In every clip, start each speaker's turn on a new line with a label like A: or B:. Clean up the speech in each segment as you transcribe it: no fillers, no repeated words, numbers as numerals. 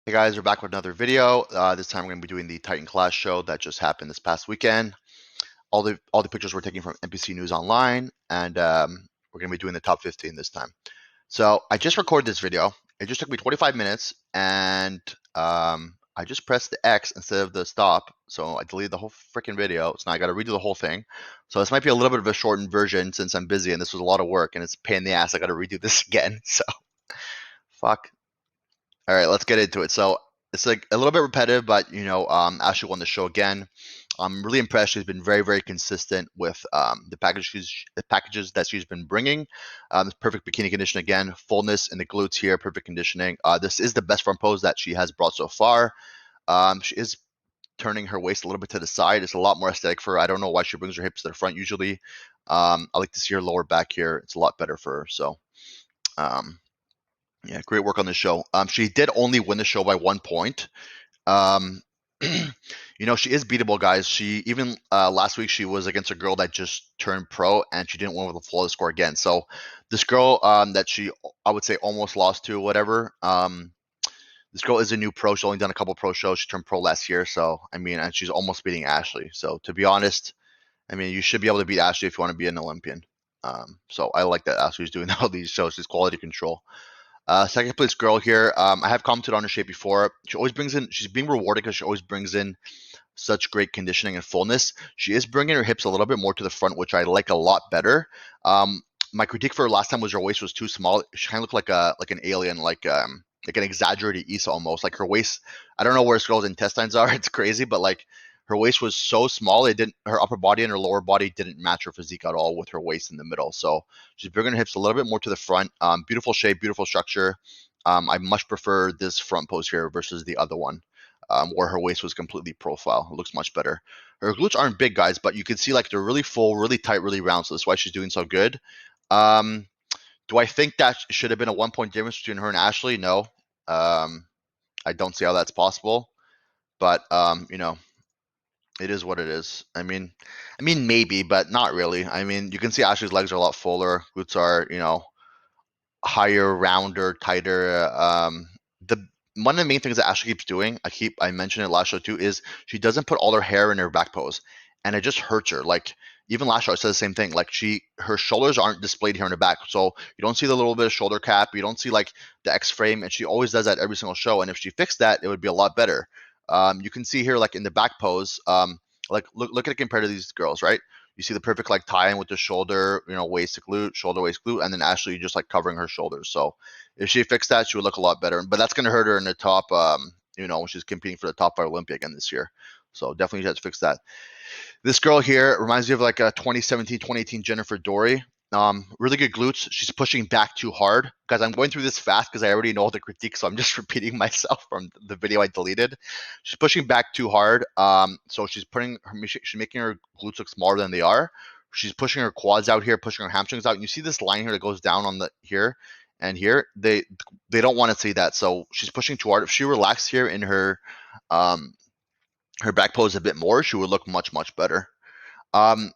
A: Hey guys, we're back with another video. This time we're going to be doing the Titan Class show that just happened this past weekend. All the pictures were taken from NBC News Online, and we're going to be doing the top 15 this time. So I just recorded this video. It just took me 25 minutes, and I just pressed the X instead of the stop. So I deleted the whole freaking video. So now I got to redo the whole thing. So this might be a little bit of a shortened version since I'm busy, and this was a lot of work, and it's a pain in the ass. I got to redo this again. So fuck. All right, let's get into it. So it's like a little bit repetitive, but Ashley won the show again. I'm really impressed. She's been very, very consistent with the packages that she's been bringing. Perfect bikini condition again, fullness in the glutes here, perfect conditioning. This is the best front pose that she has brought so far. She is turning her waist a little bit to the side. It's a lot more aesthetic for her. I don't know why she brings her hips to the front usually. I like to see her lower back here. It's a lot better for her. So. Yeah, great work on the show. She did only win the show by 1 point. Um, she is beatable, guys. She even last week she was against a girl that just turned pro and she didn't win with a flawless score again. So this girl that I would say almost lost to, whatever. This girl is a new pro. She's only done a couple pro shows. She turned pro last year, so and she's almost beating Ashley. So to be honest, you should be able to beat Ashley if you want to be an Olympian. So I like that Ashley's doing all these shows. She's quality control. Second place girl here. I have commented on her shape before. She always brings in. She's being rewarded because she always brings in such great conditioning and fullness. She is bringing her hips a little bit more to the front, which I like a lot better. My critique for her last time was her waist was too small. She kind of looked like an alien, like an exaggerated Issa almost. Like her waist, I don't know where this girl's intestines are. It's crazy, but like her waist was so small, it didn't. Her upper body and her lower body didn't match her physique at all with her waist in the middle. So she's bringing her hips a little bit more to the front. Beautiful shape, beautiful structure. I much prefer this front pose here versus the other one, where her waist was completely profile. It looks much better. Her glutes aren't big, guys, but you can see like they're really full, really tight, really round. So that's why she's doing so good. Um, do I think that should have been a 1 point difference between her and Ashley? No. I don't see how that's possible. But it is what it is. Maybe, but not really. You can see Ashley's legs are a lot fuller. Glutes are, higher, rounder, tighter. The One of the main things that Ashley keeps doing, I mentioned it last show too, is she doesn't put all her hair in her back pose, and it just hurts her. Like even last show, I said the same thing. Like her shoulders aren't displayed here in the back, so you don't see the little bit of shoulder cap. You don't see like the X frame, and she always does that every single show. And if she fixed that, it would be a lot better. You can see here, like in the back pose, like look at it compared to these girls, right? You see the perfect like tie-in with the shoulder, waist to glute, shoulder, waist, glute, and then Ashley just like covering her shoulders. So if she fixed that, she would look a lot better. But that's going to hurt her in the top, when she's competing for the top 5 Olympia again this year. So definitely she has to fix that. This girl here reminds me of like a 2017, 2018 Jennifer Dory. Really good glutes. She's pushing back too hard. Guys, I'm going through this fast because I already know all the critiques, so I'm just repeating myself from the video I deleted. She's pushing back too hard. So she's making her glutes look smaller than they are. She's pushing her quads out here, pushing her hamstrings out. And you see this line here that goes down on the here and here. They don't want to see that. So she's pushing too hard. If she relaxed here in um her back pose a bit more, she would look much, much better. Um,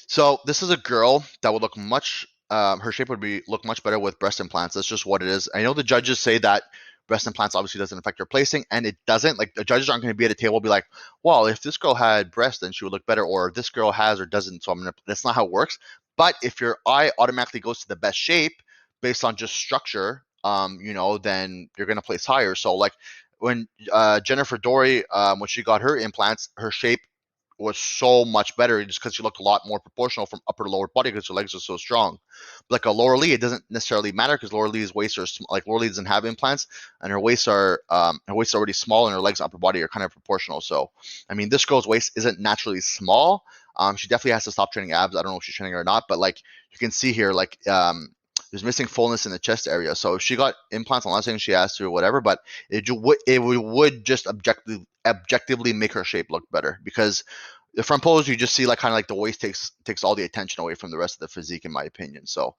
A: so this is a girl that would look much. Her shape would look much better with breast implants. That's just what it is. I know the judges say that breast implants obviously doesn't affect her placing, and it doesn't. Like the judges aren't going to be at a table be like, "Well, if this girl had breast, then she would look better," or "This girl has or doesn't." So that's not how it works. But if your eye automatically goes to the best shape based on just structure, then you're going to place higher. So like when Jennifer Dory, when she got her implants, her shape was so much better just because she looked a lot more proportional from upper to lower body because her legs are so strong. But like a Laura Lee, it doesn't necessarily matter because Laura Lee's waist are like Laura Lee doesn't have implants and her waist are already small and her legs and upper body are kind of proportional. So this girl's waist isn't naturally small. She definitely has to stop training abs. I don't know if she's training or not, but like you can see here, like there's missing fullness in the chest area. So if she got implants, I'm not saying she has to or whatever, but it would just objectively make her shape look better because the front pose you just see like kind of like the waist takes all the attention away from the rest of the physique in my opinion. So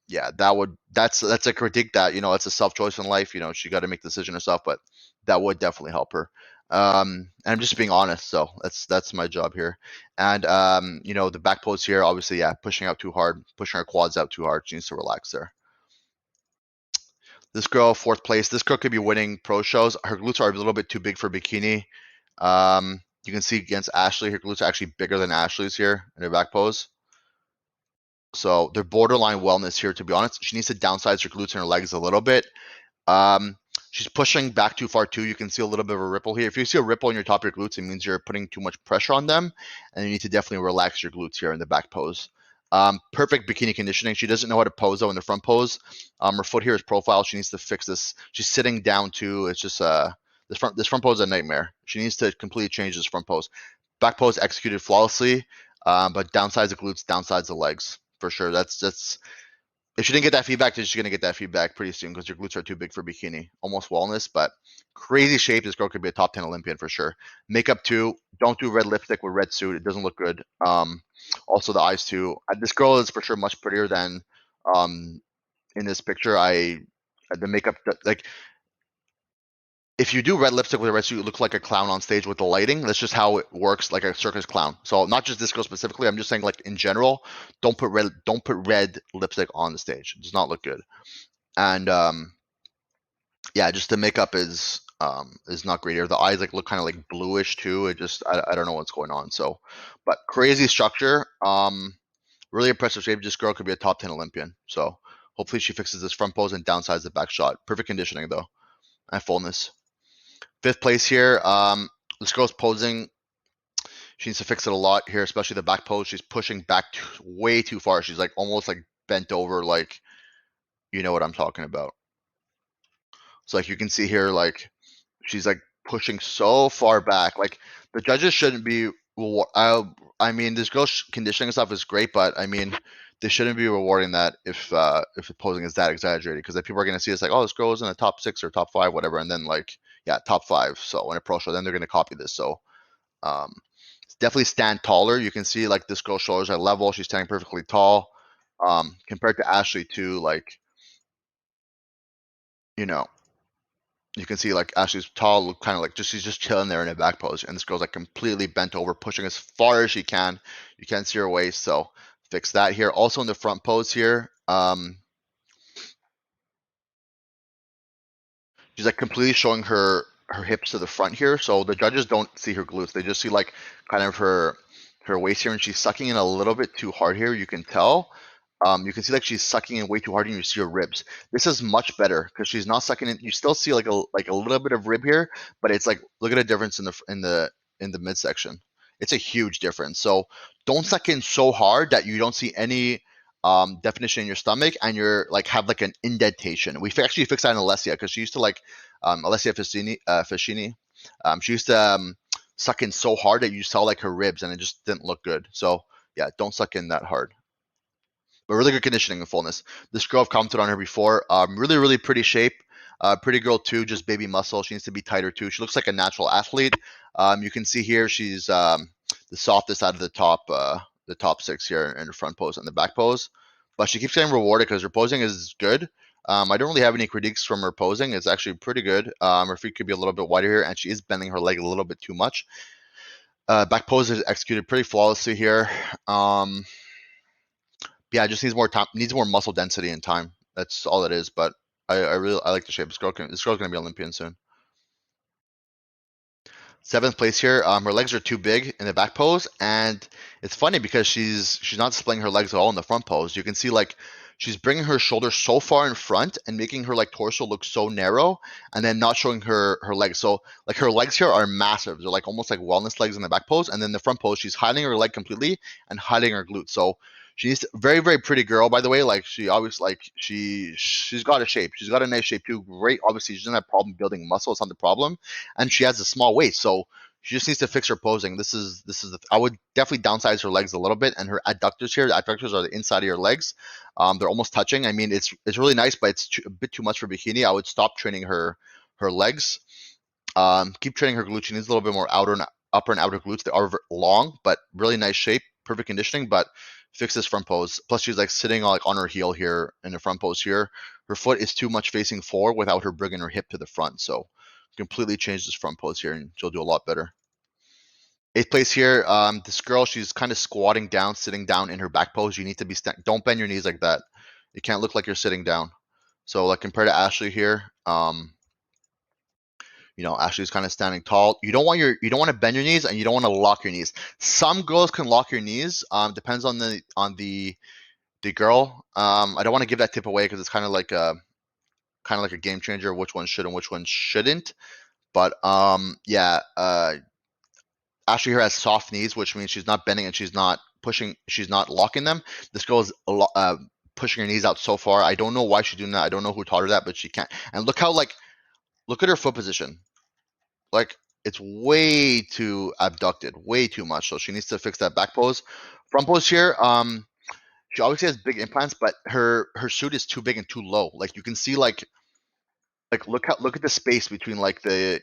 A: yeah, that's a critique that it's a self choice in life. She got to make the decision herself, but that would definitely help her. And I'm just being honest, so that's my job here. And the back pose here, obviously, yeah, pushing out too hard, pushing her quads out too hard. She needs to relax there. This girl, fourth place. This girl could be winning pro shows. Her glutes are a little bit too big for bikini. You can see against Ashley, her glutes are actually bigger than Ashley's here in her back pose. So they're borderline wellness here, to be honest. She needs to downsize her glutes and her legs a little bit. Um, she's pushing back too far too. You can see a little bit of a ripple here. If you see a ripple in your top of your glutes, it means you're putting too much pressure on them, and you need to definitely relax your glutes here in the back pose. Perfect bikini conditioning. She doesn't know how to pose though in the front pose. Her foot here is profile. She needs to fix this. She's sitting down too. It's just this front pose is a nightmare. She needs to completely change this front pose. Back pose executed flawlessly, but downsides the glutes, downsides the legs for sure. That's if she didn't get that feedback, then she's gonna get that feedback pretty soon because your glutes are too big for bikini. Almost wellness, but crazy shape. This girl could be a top 10 Olympian for sure. Makeup too. Don't do red lipstick with red suit. It doesn't look good. Also the eyes too. This girl is for sure much prettier than um in this picture. The makeup like if you do red lipstick with a red suit, you look like a clown on stage with the lighting. That's just how it works, like a circus clown. So not just this girl specifically. I'm just saying, like in general, don't put red lipstick on the stage. It does not look good. And yeah, just the makeup is not great here. The eyes like look kind of like bluish too. I don't know what's going on. So, but crazy structure. Really impressive shape. This girl could be a top 10 Olympian. So hopefully she fixes this front pose and downsides the back shot. Perfect conditioning though and fullness. Fifth place here. This girl's posing. She needs to fix it a lot here, especially the back pose. She's pushing back way too far. She's like almost like bent over, like you know what I'm talking about. So like you can see here, like she's like pushing so far back. Like the judges shouldn't be. Well, I mean, this girl's conditioning stuff is great, but I mean, they shouldn't be rewarding that if the posing is that exaggerated, because then people are going to see it's like, oh, this girl is in the top 6 or top 5, whatever, and then like, yeah, top 5. So in a pro show, then they're going to copy this. So um, definitely stand taller. You can see like this girl's shoulders are level. She's standing perfectly tall. Compared to Ashley too, like you know, you can see like Ashley's tall, kind of like just she's just chilling there in a back pose, and this girl's like completely bent over, pushing as far as she can. You can't see her waist, so fix that here. Also in the front pose here, she's like completely showing her hips to the front here, so the judges don't see her glutes. They just see like kind of her waist here, and she's sucking in a little bit too hard here. You can tell. You can see like she's sucking in way too hard, and you see her ribs. This is much better because she's not sucking in. You still see like a little bit of rib here, but it's like look at the difference in the midsection. It's a huge difference. So don't suck in so hard that you don't see any definition in your stomach, and you're like have like an indentation. We actually fixed that in Alessia because she used to like Alessia Ficini. She used to suck in so hard that you saw like her ribs, and it just didn't look good. So yeah, don't suck in that hard. But really good conditioning and fullness. This girl I've commented on her before. Really, really pretty shape. Pretty girl too, just baby muscle. She needs to be tighter too. She looks like a natural athlete. You can see here she's the softest out of the top 6 here in the front pose and the back pose. But she keeps getting rewarded because her posing is good. I don't really have any critiques from her posing. It's actually pretty good. Her feet could be a little bit wider here, and she is bending her leg a little bit too much. Back pose is executed pretty flawlessly here. Yeah, it just needs more time, needs more muscle density and time. That's all it is. But I really I like the shape. This girl's gonna be Olympian soon. Seventh place here. Her legs are too big in the back pose, and it's funny because she's not displaying her legs at all in the front pose. You can see like she's bringing her shoulders so far in front and making her like torso look so narrow, and then not showing her legs. So like her legs here are massive. They're like almost like wellness legs in the back pose, and then the front pose she's hiding her leg completely and hiding her glute. So very very pretty girl, by the way. Like she obviously like she's got a shape. She's got a nice shape too. Great. Obviously she doesn't have problem building muscle. It's not the problem, and she has a small waist. So she just needs to fix her posing. I would definitely downsize her legs a little bit, and her adductors here. The adductors are the inside of your legs. They're almost touching. I mean, it's really nice, but it's a bit too much for bikini. I would stop training her legs. Keep training her glutes. She needs a little bit more upper and outer glutes. They are long, but really nice shape, perfect conditioning. But fix this front pose. Plus, she's like sitting like on her heel here in the front pose here. Her foot is too much facing forward without her bringing her hip to the front. So completely change this front pose here, and she'll do a lot better. Eighth place here. This girl, she's kind of squatting down, sitting down in her back pose. You need to be don't bend your knees like that. It can't look like you're sitting down. So like compared to Ashley here, Ashley's kind of standing tall. You don't want to bend your knees and you don't want to lock your knees. Some girls can lock your knees. Depends on the girl. I don't want to give that tip away because it's kind of like a game changer. Which one should and which one shouldn't. But yeah, Ashley here has soft knees, which means she's not bending and she's not pushing. She's not locking them. This girl is pushing her knees out so far. I don't know why she's doing that. I don't know who taught her that, but she can't. And look at her foot position. Like it's way too abducted, way too much. So she needs to fix that back pose. Front pose here. She obviously has big implants, but her suit is too big and too low. Like you can see, look at the space between like the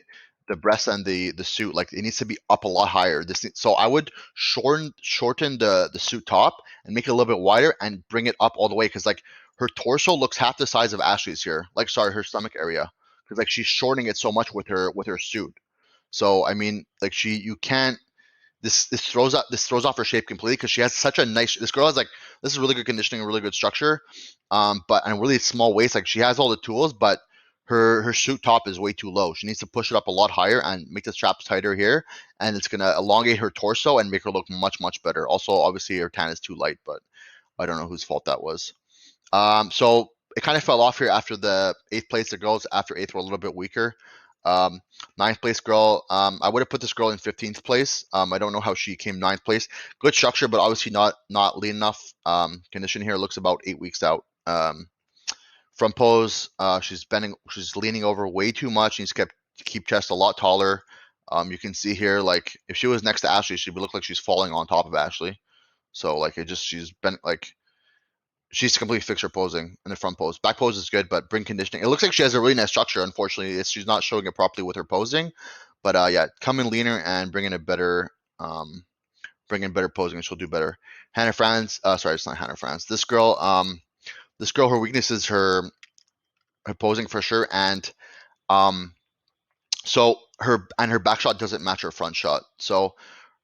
A: breast and the suit. Like it needs to be up a lot higher. So I would shorten the suit top and make it a little bit wider and bring it up all the way because like her torso looks half the size of Ashley's here. Like sorry, her stomach area because like she's shortening it so much with her suit. So I mean, like you can't. This throws off her shape completely because she has such a nice. This girl has like this is really good conditioning, really good structure, but and really small waist. Like she has all the tools, but her suit top is way too low. She needs to push it up a lot higher and make the straps tighter here, and it's gonna elongate her torso and make her look much better. Also, obviously her tan is too light, but I don't know whose fault that was. So it kind of fell off here after the eighth place. The girls after eighth were a little bit weaker. Um, Ninth place girl, I would have put this girl in 15th place. I don't know how she came ninth place. Good structure, but obviously not lean enough. Condition here looks about 8 weeks out. Front pose, she's leaning over way too much. She needs to keep chest a lot taller. You can see here, like if she was next to Ashley, she would look like she's falling on top of Ashley. So like she's bent like she's completely fixed her posing in the front pose. Back pose is good, but bring conditioning. It looks like she has a really nice structure. Unfortunately, she's not showing it properly with her posing. But yeah, come in leaner and bring in better posing, and she'll do better. Hannah Franz, sorry, it's not Hannah Franz. This girl, her weakness is her posing for sure, and um, so her back shot doesn't match her front shot. So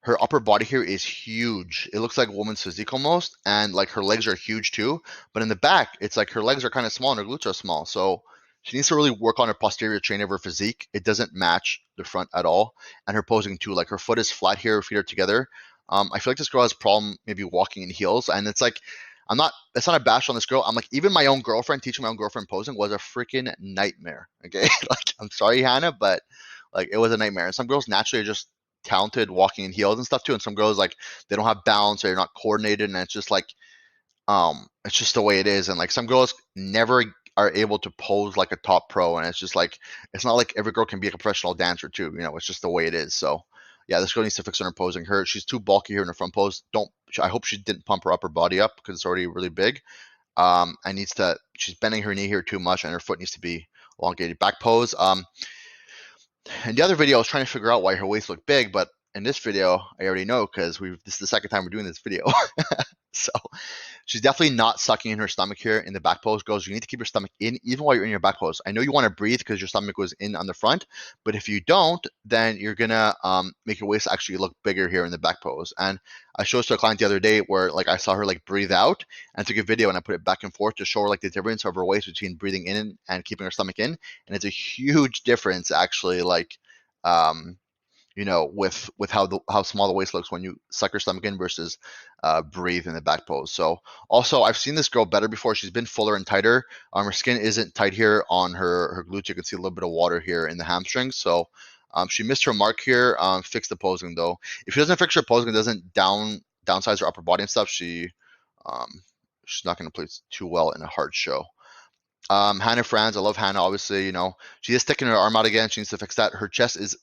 A: her upper body here is huge. It looks like a woman's physique almost, and like her legs are huge too. But in the back, it's like her legs are kind of small and her glutes are small. So she needs to really work on her posterior chain of her physique. It doesn't match the front at all, and her posing too. Like her foot is flat here, her feet are together. I feel like this girl has a problem maybe walking in heels, and it's like I'm not. It's not a bash on this girl. I'm like even my own girlfriend teaching my own girlfriend posing was a freaking nightmare. Okay, like I'm sorry, Hannah, but like it was a nightmare. And some girls naturally are just talented walking in heels and stuff too. And some girls like they don't have balance or they're not coordinated, and it's just like it's just the way it is. And like some girls never are able to pose like a top pro, and it's just like it's not like every girl can be a professional dancer too. It's just the way it is. So yeah, this girl needs to fix on her posing. She's too bulky here in the front pose. Don't I hope she didn't pump her upper body up because it's already really big. And she's bending her knee here too much, and her foot needs to be elongated. Back pose. In the other video, I was trying to figure out why her waist looked big, but in this video, I already know because this is the second time we're doing this video. So she's definitely not sucking in her stomach here in the back pose. Girls, you need to keep your stomach in even while you're in your back pose. I know you want to breathe because your stomach goes in on the front, but if you don't, then you're gonna make your waist actually look bigger here in the back pose. And I showed this to a client the other day where like I saw her like breathe out and I took a video and I put it back and forth to show her like the difference of her waist between breathing in and keeping her stomach in. And it's a huge difference actually, like um, with how small the waist looks when you suck your stomach in versus breathe in the back pose. So also I've seen this girl better before. She's been fuller and tighter. Her skin isn't tight here on her glutes. You can see a little bit of water here in the hamstrings. So she missed her mark here. Fix the posing though. If she doesn't fix her posing, doesn't downsize her upper body and stuff, um, she's not going to play too well in a hard show. Hannah Franz, I love Hannah. Obviously, she is sticking her arm out again. She needs to fix that.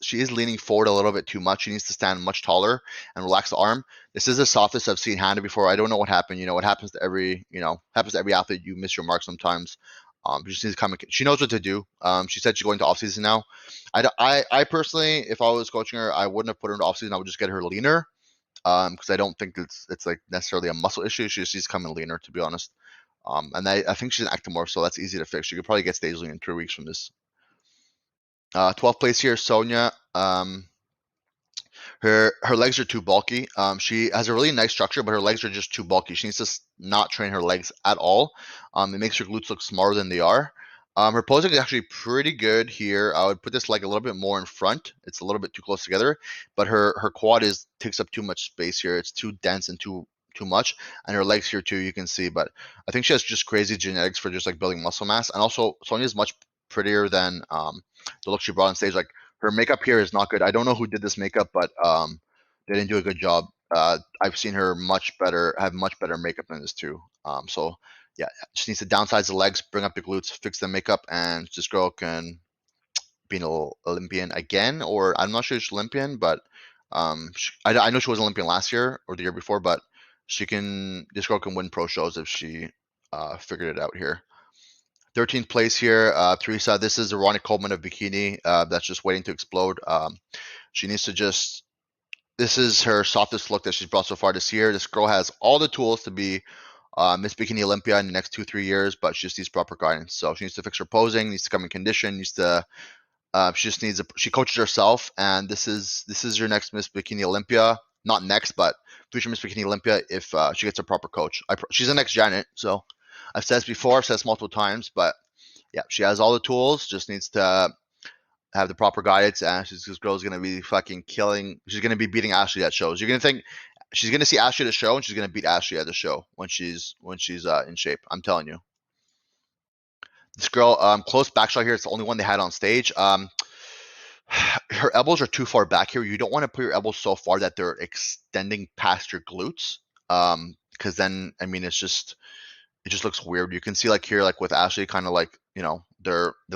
A: She is leaning forward a little bit too much. She needs to stand much taller and relax the arm. This is the softest I've seen Hannah before. I don't know what happened. What happens to every athlete. You miss your mark sometimes. She just needs to come. She knows what to do. She said she's going to off season now. I personally, if I was coaching her, I wouldn't have put her into off season. I would just get her leaner. Because I don't think it's like necessarily a muscle issue. She's coming leaner, to be honest. And I think she's an ectomorph, so that's easy to fix. She could probably get stage lean in 3 weeks from this. 12th place here, Sonia. Her legs are too bulky. She has a really nice structure, but her legs are just too bulky. She needs to not train her legs at all. It makes her glutes look smaller than they are. Her posing is actually pretty good here. I would put this leg a little bit more in front. It's a little bit too close together, but her quad is takes up too much space here. It's too dense and too much, and her legs here too. You can see, but I think she has just crazy genetics for just like building muscle mass, and also Sonya is much prettier than the look she brought on stage. Like her makeup here is not good. I don't know who did this makeup, but they didn't do a good job. I've seen her have much better makeup than this too. So yeah, she needs to downsize the legs, bring up the glutes, fix the makeup, and this girl can be an Olympian again. Or I'm not sure she's Olympian, but I know she was Olympian last year or the year before. But she can. This girl can win pro shows if she figured it out here. 13th place here, Teresa. This is the Ronnie Coleman of Bikini. That's just waiting to explode. She needs to just. This is her softest look that she's brought so far this year. This girl has all the tools to be Miss Bikini Olympia in the next 2-3 years, but she just needs proper guidance. So she needs to fix her posing, needs to come in condition, needs to. She just needs. She coaches herself, and this is your next Miss Bikini Olympia. Not next, but future Miss Bikini Olympia if she gets a proper coach. She's the next Janet, so I've said this before, I've said this multiple times, but yeah, she has all the tools. Just needs to have the proper guidance, and this girl's gonna be fucking killing. She's gonna be beating Ashley at shows. You're gonna think she's gonna see Ashley at the show, and she's gonna beat Ashley at the show when she's in shape. I'm telling you. This girl, close back shot here. It's the only one they had on stage. Her elbows are too far back here. You don't want to put your elbows so far that they're extending past your glutes. Because then, I mean, it just looks weird. You can see like here, like with Ashley, kind of like they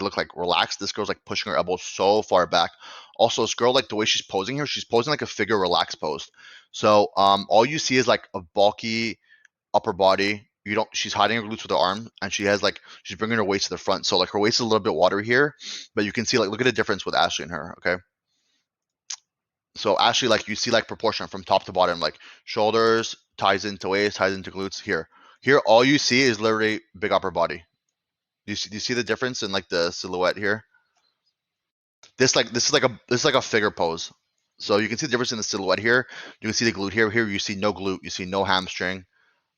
A: look like relaxed. This girl's like pushing her elbows so far back. Also, this girl, like the way she's posing here, she's posing like a figure relaxed pose. So all you see is like a bulky upper body. You don't. She's hiding her glutes with her arm, and she's bringing her waist to the front. So like her waist is a little bit watery here, but you can see like look at the difference with Ashley and her. Okay, so Ashley, like you see like proportion from top to bottom, like shoulders ties into waist, ties into glutes. Here all you see is literally big upper body. Do you see the difference in like the silhouette here? This is like a figure pose. So you can see the difference in the silhouette here. You can see the glute here. Here you see no glute. You see no hamstring.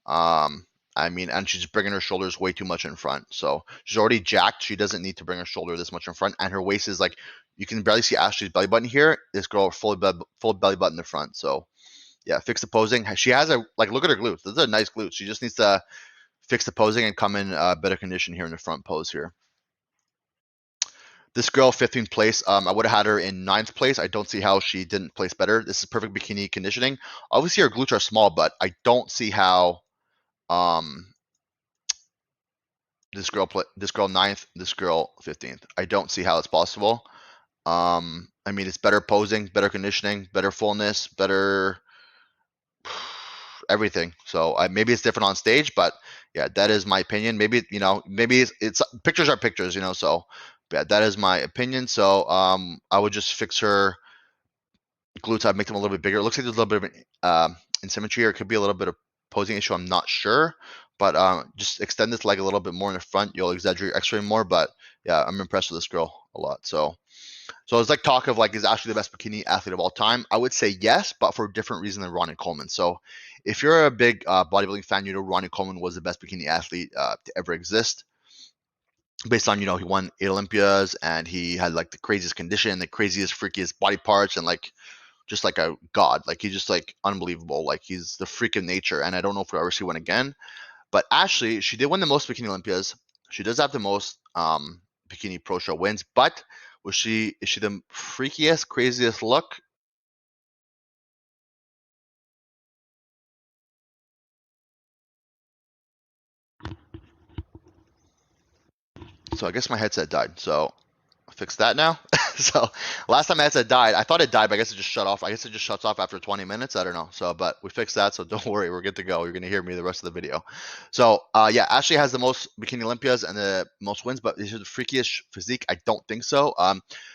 A: Um, I mean, and she's bringing her shoulders way too much in front. So she's already jacked. She doesn't need to bring her shoulder this much in front. And her waist is like you can barely see Ashley's belly button here. This girl full belly button in the front. So yeah, fix the posing. She has a like look at her glutes. Those are nice glutes. She just needs to fix the posing and come in better condition here in the front pose here. This girl, 15th place. I would have had her in 9th place. I don't see how she didn't place better. This is perfect bikini conditioning. Obviously, her glutes are small, but I don't see how um, this girl 9th, this girl 15th. I don't see how it's possible. I mean, it's better posing, better conditioning, better fullness, better everything. So maybe it's different on stage, but yeah, that is my opinion. Maybe maybe it's pictures are pictures, So yeah, that is my opinion. So I would just fix her glutes. I'd make them a little bit bigger. It looks like there's a little bit of asymmetry, or it could be a little bit of posing issue. I'm not sure, but just extend this leg a little bit more in the front. You'll exaggerate X-ray more, but yeah, I'm impressed with this girl a lot. So it's like talk of like is Ashley the best bikini athlete of all time? I would say yes, but for a different reason than Ronnie Coleman. So if you're a big bodybuilding fan, Ronnie Coleman was the best bikini athlete to ever exist. Based on he won 8 Olympias and he had like the craziest condition, the craziest, freakiest body parts, and like just like a god. Like he's just like unbelievable. Like he's the freak of nature. And I don't know if we'll ever see one again. But Ashley, she did win the most bikini Olympias. She does have the most bikini pro show wins. But is she the freakiest, craziest look? So I guess my headset died. So fix that now. So last time my headset died, I thought it died, but I guess it just shut off. I guess it just shuts off after 20 minutes. I don't know. So, but we fixed that. So don't worry, we're good to go. You're gonna hear me the rest of the video. So yeah, Ashley has the most bikini Olympias and the most wins, but is she the freakiest physique? I don't think so.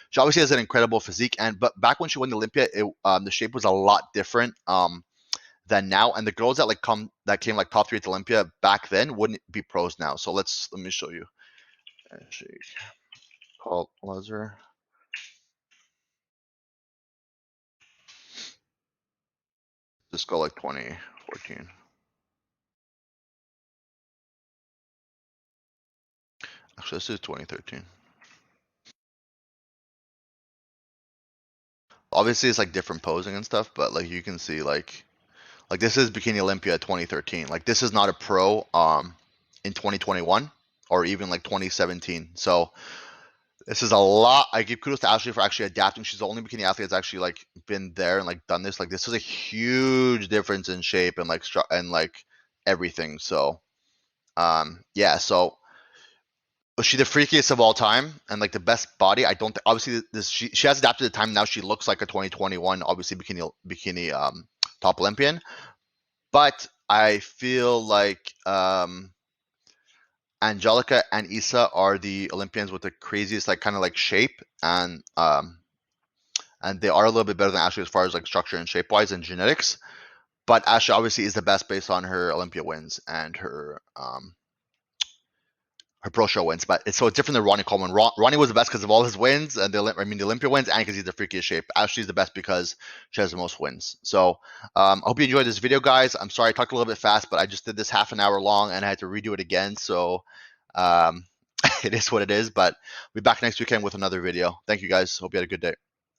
A: She obviously has an incredible physique, but back when she won the Olympia, the shape was a lot different. Than now, and the girls that came like top 3 at Olympia back then wouldn't be pros now. So let me show you. Ashley called Lazar. Just go like 2014. Actually, this is 2013. Obviously, it's like different posing and stuff, but like you can see, like this is Bikini Olympia 2013. Like this is not a pro in 2021 or even like 2017. So this is a lot. I give kudos to Ashley for actually adapting. She's the only bikini athlete that's actually like been there and like done this. Like this is a huge difference in shape and like and like everything. So yeah, so was she the freakiest of all time and like the best body? I don't. Obviously, this she has adapted to time now. She looks like a 2021 obviously bikini top Olympian, but I feel like Angelica and Issa are the Olympians with the craziest like kind of like shape and they are a little bit better than Ashley as far as like structure and shape wise and genetics. But Ashley obviously is the best based on her Olympia wins and her pro show wins. But it's so different than Ronnie Coleman. Ronnie was the best because of all his wins and the Olympia wins and because he's the freakiest shape. Ashley's the best because she has the most wins. So I hope you enjoyed this video, guys. I'm sorry I talked a little bit fast, but I just did this half an hour long and I had to redo it again. So it is what it is. But we'll be back next weekend with another video. Thank you, guys. Hope you had a good day.